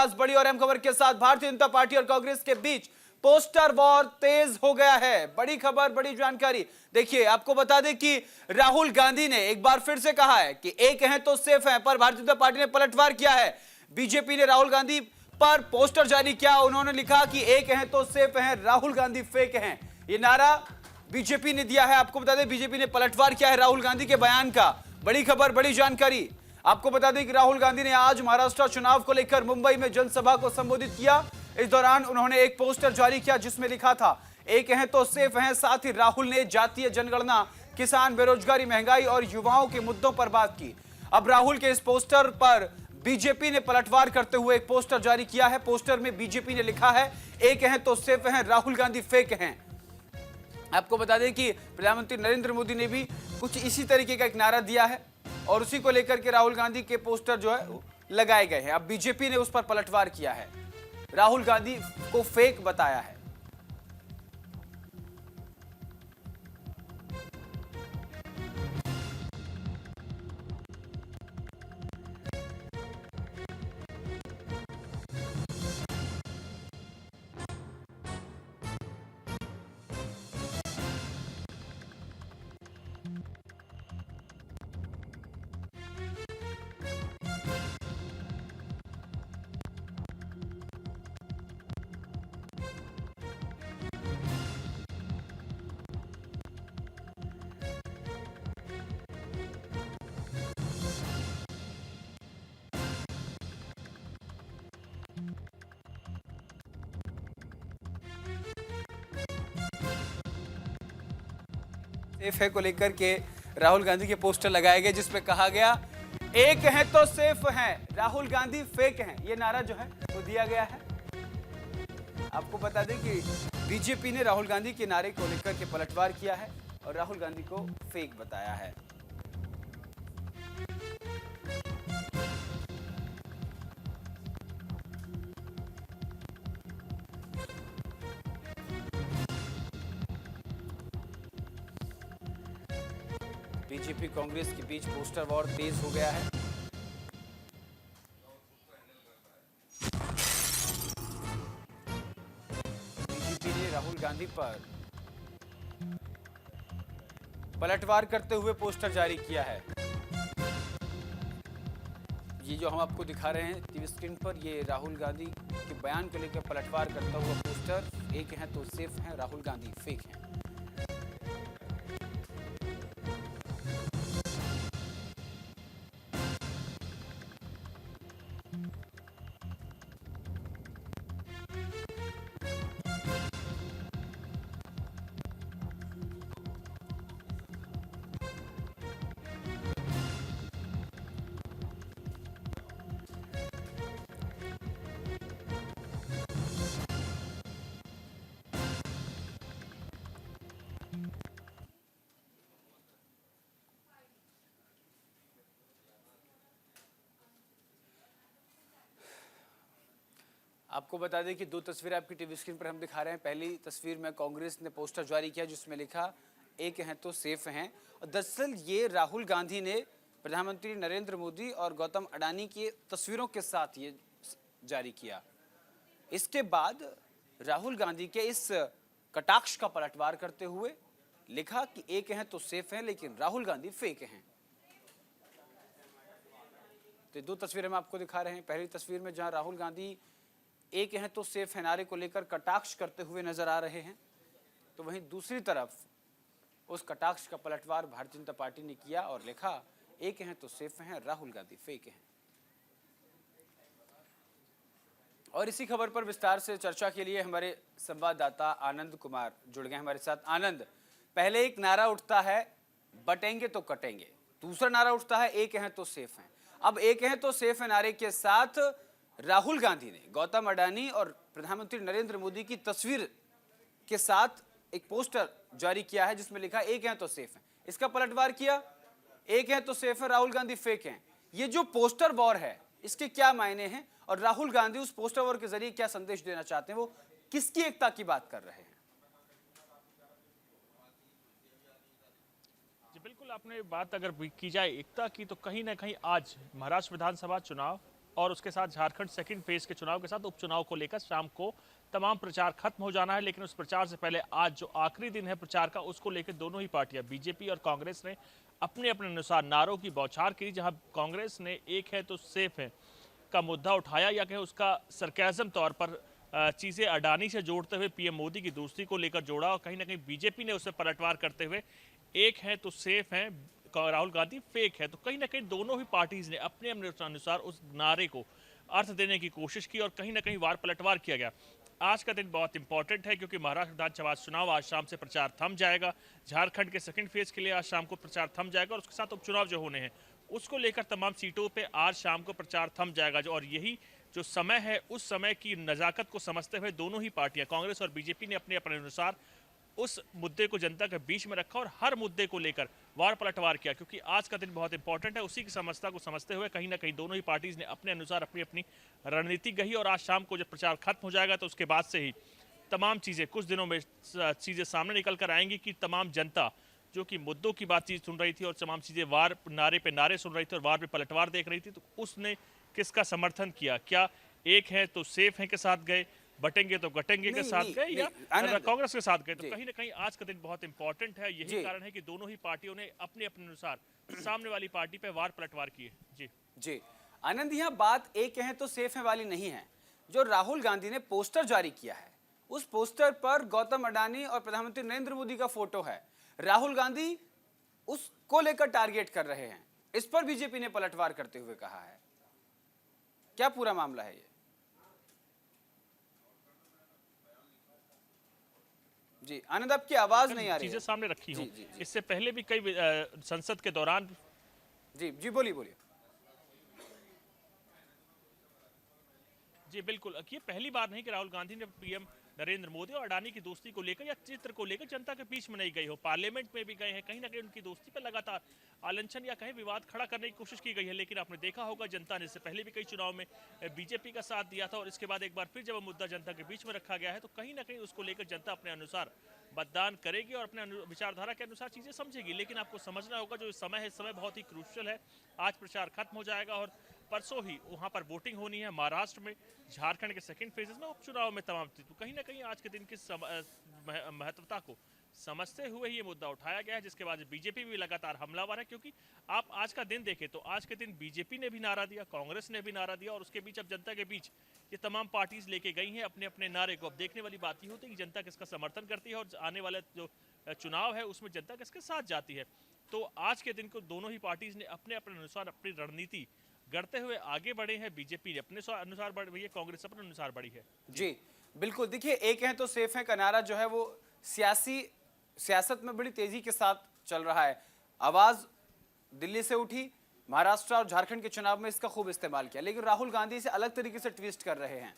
खास बड़ी और अहम खबर के साथ भारतीय जनता पार्टी और कांग्रेस के बीच पोस्टर वॉर तेज हो गया है। बड़ी खबर, बड़ी जानकारी। देखिए, आपको बता दें कि राहुल गांधी ने एक बार फिर से कहा है कि एक हैं तो सेफ हैं, पर भारतीय जनता पार्टी ने पलटवार किया है। बीजेपी ने राहुल गांधी पर पोस्टर जारी किया। उन्होंने लिखा कि एक हैं तो सेफ हैं, राहुल गांधी फेक हैं। यह नारा बीजेपी ने दिया है। आपको बता दें, बीजेपी ने पलटवार किया है राहुल गांधी के बयान का। बड़ी खबर, बड़ी जानकारी। आपको बता दें कि राहुल गांधी ने आज महाराष्ट्र चुनाव को लेकर मुंबई में जनसभा को संबोधित किया। इस दौरान उन्होंने एक पोस्टर जारी किया जिसमें लिखा था एक हैं तो सेफ हैं। साथ ही राहुल ने जातीय जनगणना, किसान, बेरोजगारी, महंगाई और युवाओं के मुद्दों पर बात की। अब राहुल के इस पोस्टर पर बीजेपी ने पलटवार करते हुए एक पोस्टर जारी किया है। पोस्टर में बीजेपी ने लिखा है एक हैं तो सेफ हैं, राहुल गांधी फेक हैं। आपको बता दें कि प्रधानमंत्री नरेंद्र मोदी ने भी कुछ इसी तरीके का एक नारा दिया है और उसी को लेकर के राहुल गांधी के पोस्टर जो है लगाए गए हैं। अब बीजेपी ने उस पर पलटवार किया है, राहुल गांधी को फेक बताया है। सेफ है को लेकर के राहुल गांधी के पोस्टर लगाए गए जिसमें कहा गया एक है तो सेफ हैं, राहुल गांधी फेक हैं। ये नारा जो है वो दिया गया है। आपको बता दें कि बीजेपी ने राहुल गांधी के नारे को लेकर के पलटवार किया है और राहुल गांधी को फेक बताया है। बीजेपी कांग्रेस के बीच पोस्टर वॉर तेज हो गया है। बीजेपी ने राहुल गांधी पर पलटवार करते हुए पोस्टर जारी किया है। ये जो हम आपको दिखा रहे हैं टीवी स्क्रीन पर, ये राहुल गांधी के बयान को लेकर पलटवार करता हुआ पोस्टर। एक हैं तो सेफ हैं, राहुल गांधी फेक हैं। आपको बता दें कि दो तस्वीरें आपकी टीवी स्क्रीन पर हम दिखा रहे हैं। पहली तस्वीर में कांग्रेस ने पोस्टर जारी किया जिसमें लिखा एक हैं तो सेफ हैं। और दरअसल ये राहुल गांधी ने प्रधानमंत्री नरेंद्र मोदी और गौतम अडानी की तस्वीरों के साथ ये जारी किया। इसके बाद राहुल गांधी के इस कटाक्ष का पलटवार करते हुए लिखा कि एक हैं तो सेफ हैं, लेकिन राहुल गांधी फेक हैं। तो दो तस्वीरें हम आपको दिखा रहे हैं। पहली तस्वीर में जहां राहुल गांधी एक हैं तो सेफ है नारे को लेकर कटाक्ष करते हुए नजर आ रहे हैं, तो वहीं दूसरी तरफ उस कटाक्ष का पलटवार भारतीय जनता पार्टी ने किया और लिखा एक हैं तो सेफ हैं, राहुल गांधी फेक हैं। और इसी खबर पर विस्तार से चर्चा के लिए हमारे संवाददाता आनंद कुमार जुड़ गए हमारे साथ। आनंद, पहले एक नारा उठता है बटेंगे तो कटेंगे, दूसरा नारा उठता है एक हैं तो सेफ हैं। अब एक हैं तो सेफ है नारे के साथ राहुल गांधी ने गौतम अडानी और प्रधानमंत्री नरेंद्र मोदी की तस्वीर के साथ एक पोस्टर जारी किया है जिसमें लिखा एक हैं तो सेफ हैं। इसका पलटवार किया, एक हैं तो सेफ है, राहुल गांधी फेक हैं। ये जो पोस्टर वॉर है इसके क्या मायने हैं और राहुल गांधी उस पोस्टर वॉर के जरिए क्या संदेश देना चाहते हैं, वो किसकी एकता की बात कर रहे हैं? जी बिल्कुल, आपने बात अगर की जाए एकता की तो कहीं ना कहीं आज महाराष्ट्र विधानसभा चुनाव और उसके साथ झारखंड सेकंड फेज के चुनाव के साथ उपचुनाव को लेकर शाम को तमाम प्रचार खत्म हो जाना है। लेकिन उस प्रचार से पहले आज जो आखिरी दिन है प्रचार का, उसको लेकर दोनों ही पार्टियां बीजेपी और कांग्रेस ने अपने अपने अनुसार नारों की बौछार की। जहां कांग्रेस ने एक है तो सेफ है का मुद्दा उठाया, या कहें उसका सरकाज़म तौर पर चीज़ें अडानी से जोड़ते हुए पीएम मोदी की दोस्ती को लेकर जोड़ा, और कहीं ना कहीं बीजेपी ने उसे पलटवार करते हुए एक है तो सेफ है, राहुल गांधी फेक है। तो कहीं ना कहीं दोनों ही पार्टीज ने अपने अपने अनुसार उस नारे को अर्थ देने की कोशिश की और कहीं ना कहीं वार पलटवार किया गया। आज का दिन बहुत इंपॉर्टेंट है क्योंकि महाराष्ट्र विधानसभा चुनाव आज शाम से प्रचार थम जाएगा। झारखंड के सेकंड फेज के लिए आज शाम को प्रचार थम जाएगा और उसके साथ उपचुनाव जो होने हैं उसको लेकर तमाम सीटों पे आज शाम को प्रचार थम जाएगा। और यही जो समय है, उस समय की नज़ाकत को समझते हुए दोनों ही पार्टियां कांग्रेस और बीजेपी ने अपने अपने अनुसार उस मुद्दे को जनता के बीच में रखा और हर मुद्दे को लेकर वार पलटवार किया, क्योंकि आज का दिन बहुत इंपॉर्टेंट है। उसी की समस्या को समझते हुए कहीं ना कहीं दोनों ही पार्टीज ने अपने अनुसार अपनी अपनी रणनीति गढ़ी और आज शाम को जब प्रचार खत्म हो जाएगा तो उसके बाद से ही तमाम चीज़ें कुछ दिनों में चीज़ें सामने निकल कर आएंगी कि तमाम जनता जो कि मुद्दों की बातचीत सुन रही थी और तमाम चीज़ें वार नारे पे नारे सुन रही थी और वार पे पलटवार देख रही थी, तो उसने किसका समर्थन किया। क्या एक है तो सेफ है के साथ गए, बटेंगे तो गटेंगे के साथ गए, या कांग्रेस के साथ गए। तो कहीं ना कहीं आज का दिन बहुत इंपॉर्टेंट है। यही कारण है कि दोनों ही पार्टियों ने अपने अपने अनुसार सामने वाली पार्टी पे वार पलटवार किए। जी जी आनंद, यहाँ बात एक है तो सेफ है वाली नहीं है। जो राहुल गांधी ने पोस्टर जारी किया है, उस पोस्टर पर गौतम अडानी और प्रधानमंत्री नरेंद्र मोदी का फोटो है। राहुल गांधी उसको लेकर टारगेट कर रहे हैं। इस पर बीजेपी ने पलटवार करते हुए कहा है। क्या पूरा मामला है ये? जी आनंद, आपकी आवाज नहीं आ रही है। चीजें सामने रखी हूं। इससे पहले भी कई संसद के दौरान जी बोलिए बोलिए। जी बिल्कुल, ये पहली बार नहीं कि राहुल गांधी ने पीएम नरेंद्र मोदी और अडानी की दोस्ती को लेकर या चित्र को लेकर जनता के बीच में नहीं गई हो। पार्लियामेंट में भी गए हैं, कहीं ना कहीं उनकी दोस्ती पर लगातार आलंचन या कहीं विवाद खड़ा करने की कोशिश की गई है। लेकिन आपने देखा होगा जनता ने इससे पहले भी कई चुनाव में बीजेपी का साथ दिया था और इसके बाद एक बार फिर जब मुद्दा जनता के बीच में रखा गया है तो कहीं ना कहीं उसको लेकर जनता अपने अनुसार मतदान करेगी और अपने विचारधारा के अनुसार चीजें समझेगी। लेकिन आपको समझना होगा जो समय है, समय बहुत ही क्रूशियल है। आज प्रचार खत्म हो जाएगा और परसों ही वहां पर वोटिंग होनी है महाराष्ट्र में, झारखंड के सेकंड फेजेस में, उपचुनाव में तमाम। तो कहीं ना कहीं आज के दिन की महत्वता को समझते हुए ही ये मुद्दा उठाया गया है, जिसके बाद बीजेपी भी लगातार हमलावर है। क्योंकि आप आज का दिन देखें तो आज के दिन बीजेपी ने भी नारा दिया, कांग्रेस ने भी नारा दिया और उसके बीच अब जनता के बीच ये तमाम पार्टीज लेके गई हैं अपने अपने नारे को। अब देखने वाली बात ये होती है कि जनता किसका समर्थन करती है और आने वाला जो चुनाव है उसमें जनता किसके साथ जाती है। तो आज के दिन को दोनों ही पार्टीज ने अपने अपने अनुसार अपनी रणनीति गढ़ते हुए आगे बढ़े हैं। बीजेपी अपने अनुसार बढ़ रही है, कांग्रेस अपने अनुसार बढ़ी है। जी बिल्कुल, देखिए एक है तो सेफ है का नारा जो है वो सियासत में बड़ी तेजी के साथ चल रहा है। आवाज दिल्ली से उठी, महाराष्ट्र और झारखंड के चुनाव में इसका खूब इस्तेमाल किया, लेकिन राहुल गांधी इसे अलग तरीके से ट्विस्ट कर रहे हैं।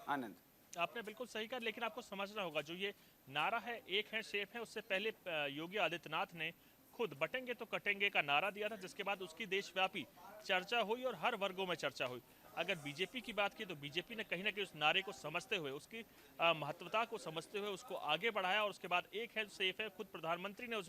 आनंद, आपने बिल्कुल सही कहा, लेकिन आपको समझना होगा जो ये नारा है एक है सेफ है, उससे पहले योगी आदित्यनाथ ने खुद बटेंगे तो कटेंगे का नारा दिया था, जिसके बाद उसकी देशव्यापी चर्चा हुई और हर वर्गों में चर्चा हुई। अगर बीजेपी की बात की तो बीजेपी ने कहीं ना कहीं उस नारे को समझते हुए, उसकी महत्वता को समझते हुए उसको आगे बढ़ाया और उसके बाद एक है सेफ है खुद प्रधानमंत्री ने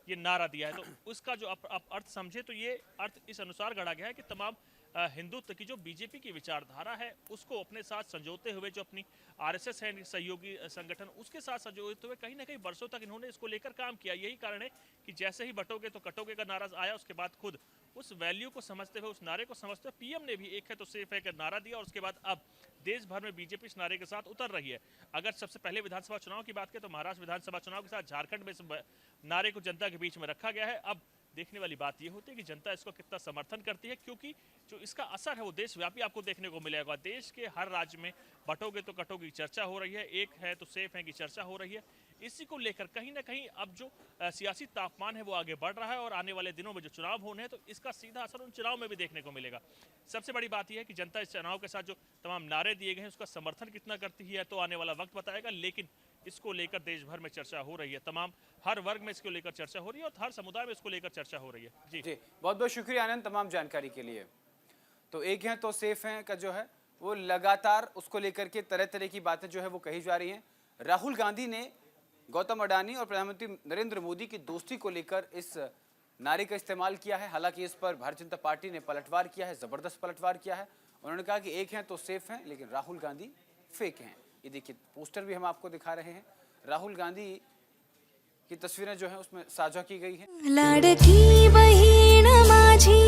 ये नारा दिया है। तो उसका जो आप अर्थ समझे तो ये अर्थ इस अनुसार गढ़ा गया है कि तमाम हिंदुत्व की जो बीजेपी की विचारधारा है उसको अपने साथ संजोते हुए, जो अपनी आरएसएस है सहयोगी संगठन, उसके साथ संजोते हुए कहीं ना कहीं वर्षों तक इन्होंने इसको लेकर काम किया। यही कारण है कि जैसे ही बटोगे तो कटोगे का नारा आया, उसके बाद खुद उस वैल्यू को समझते हुए, उस नारे को समझते हुए पीएम ने भी एक है तो सेफ है का नारा दिया और उसके बाद अब देश भर में बीजेपी इस नारे के साथ उतर रही है। अगर सबसे पहले विधानसभा चुनाव की बात करें तो महाराष्ट्र विधानसभा चुनाव के साथ झारखंड में इस नारे को जनता के बीच में रखा गया है। अब देखने वाली बात यह होती है कि जनता इसको कितना समर्थन करती है, क्योंकि जो इसका असर है वो देशव्यापी आपको देखने को मिलेगा। देश के हर राज्य में बटोगे तो कटोगे की चर्चा हो रही है, एक है तो सेफ है की चर्चा हो रही है। इसी को लेकर कहीं ना कहीं अब जो सियासी तापमान है वो आगे बढ़ रहा है और आने वाले दिनों में जो चुनाव होने हैं तो इसका सीधा असर उन चुनाव में भी देखने को मिलेगा। सबसे बड़ी बात यह है कि जनता इस चुनाव के साथ जो तमाम नारे दिए गए हैं उसका समर्थन कितना करती है तो आने वाला वक्त बताएगा। लेकिन इसको लेकर देश भर में चर्चा हो रही है, तमाम हर वर्ग में इसको लेकर चर्चा हो रही है और हर समुदाय में इसको लेकर चर्चा हो रही है। जी बहुत बहुत शुक्रिया आनंद तमाम जानकारी के लिए। तो एक है तो सेफ है का जो है वो लगातार उसको लेकर के तरह तरह की बातें जो है वो कही जा रही हैं। राहुल गांधी ने गौतम अडानी और प्रधानमंत्री नरेंद्र मोदी की दोस्ती को लेकर इस नारे का इस्तेमाल किया है। हालांकि इस पर भारतीय जनता पार्टी ने पलटवार किया है, जबरदस्त पलटवार किया है। उन्होंने कहा कि एक हैं तो सेफ हैं, लेकिन राहुल गांधी फेक हैं। ये देखिए पोस्टर भी हम आपको दिखा रहे हैं, राहुल गांधी की तस्वीरें जो है उसमें साझा की गई है। लाडकी बहीण माझी